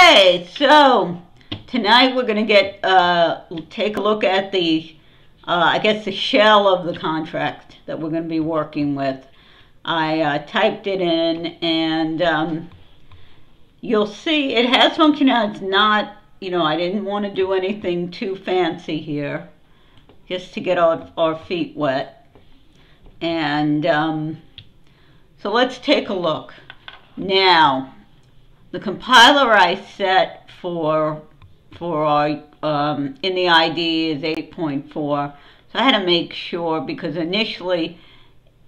Okay, so tonight we're going to take a look at the, I guess the shell of the contract that we're going to be working with. I typed it in, and you'll see it has functionality. It's not, I didn't want to do anything too fancy here, just to get our feet wet. And so let's take a look. Now, the compiler I set for our in the ID is 8.4. So I had to make sure, because initially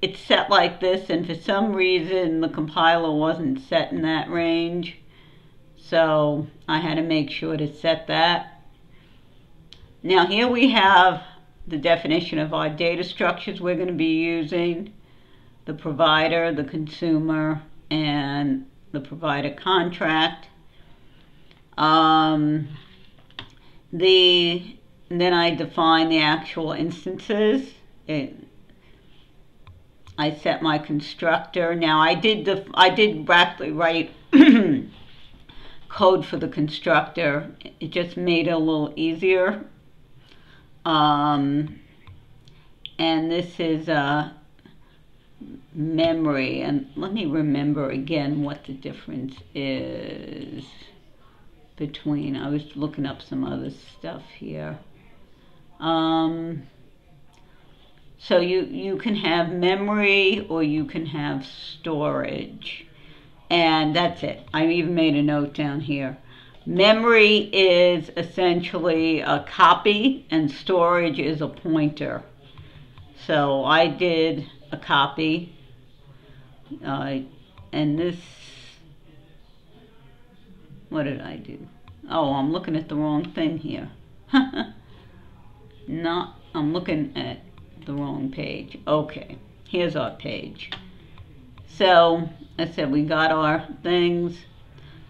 it's set like this, and for some reason the compiler wasn't set in that range. So I had to make sure to set that. Now here we have the definition of our data structures we're going to be using: the provider, the consumer, and the provider contract. Then I define the actual instances. I set my constructor. Now I did actually write code for the constructor. It just made it a little easier. And this is memory, and let me remember again what the difference is between, I was looking up some other stuff here. So you can have memory or you can have storage, and that's it. I even made a note down here. Memory is essentially a copy and storage is a pointer. So I did a copy, and this, what did I do? Oh, I'm looking at the wrong thing here. I'm looking at the wrong page. Okay, here's our page. So I said we got our things.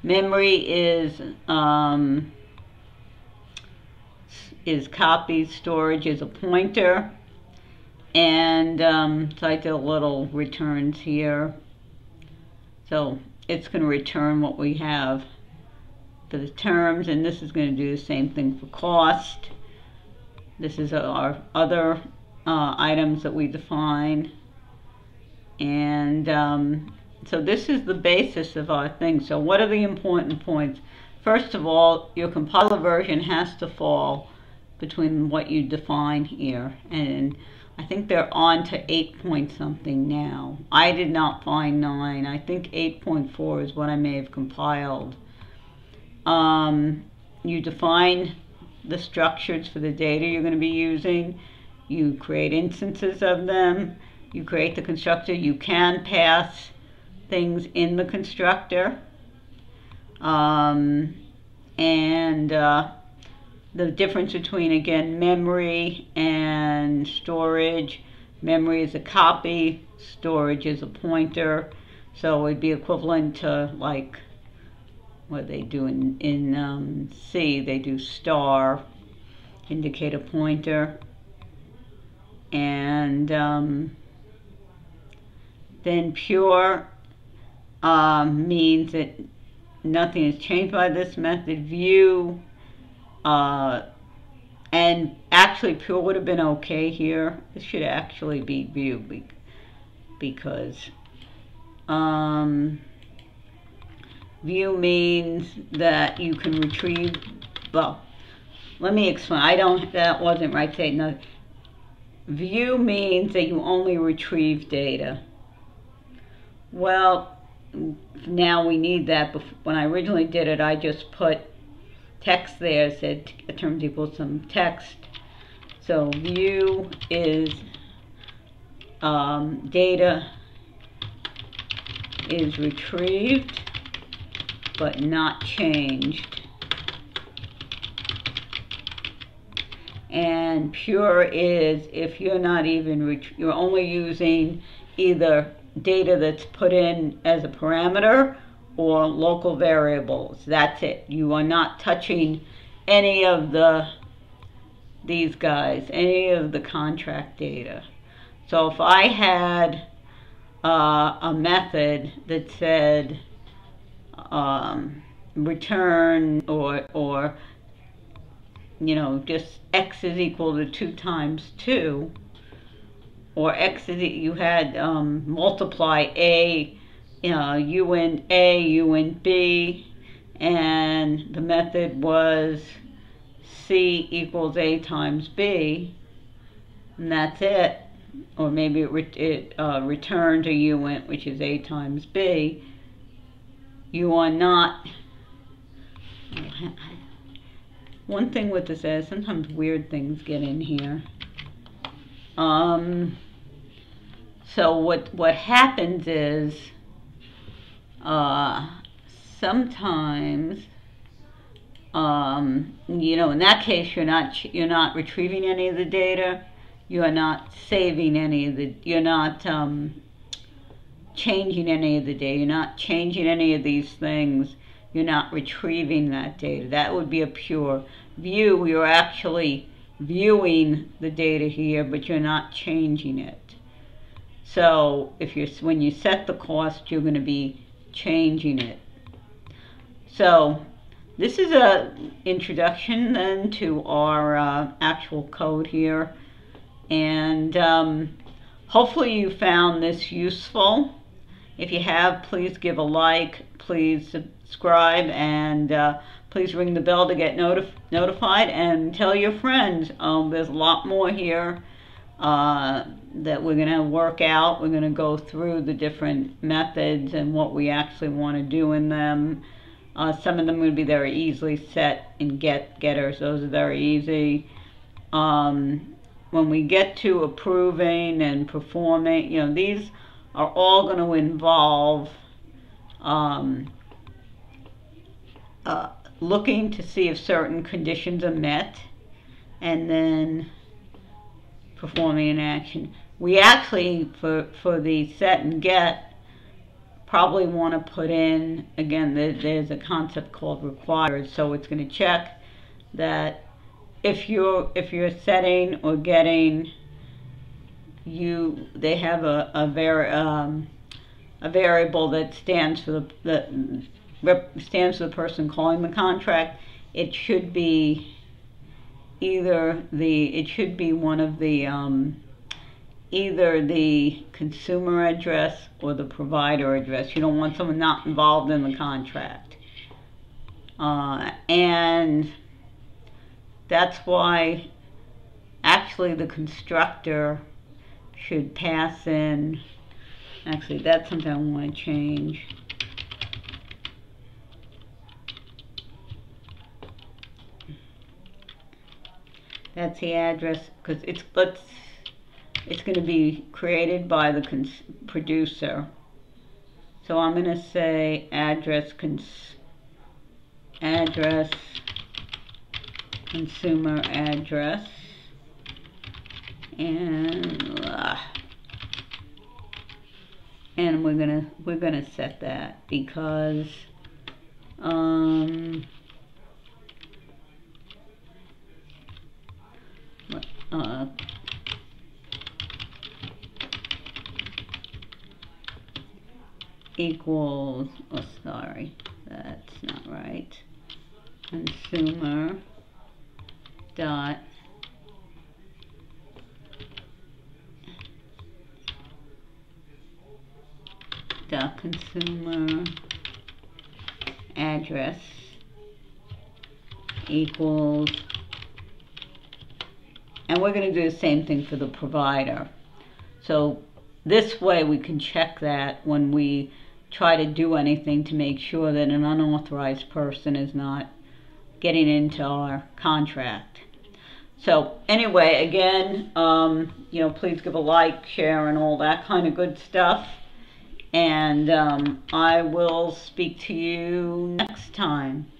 Memory is copy, storage is a pointer. And so I did a little returns here. So it's going to return what we have for the terms, and this is going to do the same thing for cost. This is our other items that we define. And so this is the basis of our thing. So what are the important points? First of all, your compiler version has to fall between what you define here, and I think they're on to 8 point something now. I did not find 9. I think 8.4 is what I may have compiled. You define the structures for the data you're going to be using. You create instances of them. You create the constructor. You can pass things in the constructor. The difference between, again, memory and storage. Memory is a copy, storage is a pointer. So it would be equivalent to, like, what they do in C. They do star, indicate a pointer. And then pure means that nothing is changed by this method. View, and actually pure would have been okay here. This should actually be view, because view means that you can retrieve, well, let me explain. That wasn't right saying no. View means that you only retrieve data. Well, now we need that. When I originally did it, I just put text there, said terms equals some text. So view is data is retrieved but not changed. And pure is if you're not even, you're only using either data that's put in as a parameter or local variables. That's it. You are not touching any of these guys, any of the contract data. So if I had a method that said return or just x is equal to 2 times 2, or x is you had multiply a, u in a, u in b, and the method was c equals a times b, and that's it. Or maybe it returned a u in, which is a times b. You are not. One thing with this is sometimes weird things get in here. So what happens is sometimes in that case you're not retrieving any of the data, you are not saving any of the, you're not changing any of the data, you're not changing any of these things, you're not retrieving that data. That would be a pure view. You're actually viewing the data here, but you're not changing it. So when you set the cost, you're going to be changing it. So this is an introduction then to our actual code here, and hopefully you found this useful. If you have, please give a like, please subscribe, and please ring the bell to get notified, and tell your friends. There's a lot more here that we're going to work out. We're going to go through the different methods and what we actually want to do in them. Some of them will be very easily set in getters. Those are very easy. When we get to approving and performing, these are all going to involve looking to see if certain conditions are met, and then performing an action. We actually, for the set and get, probably want to put in, again, there's a concept called required, so it's going to check that if you're setting or getting, they have a variable that stands for the person calling the contract. It should be one of the either the consumer address or the provider address. You don't want someone not involved in the contract, and that's why actually the constructor should pass in. Actually, that's something I want to change. That's the address, because it's going to be created by the producer. So I'm going to say address consumer address, and we're gonna set that because equals, oh sorry, that's not right, consumer dot consumer address equals, and we're going to do the same thing for the provider. So this way we can check that when we try to do anything to make sure that an unauthorized person is not getting into our contract. So anyway, again, please give a like, share, and all that kind of good stuff. And I will speak to you next time.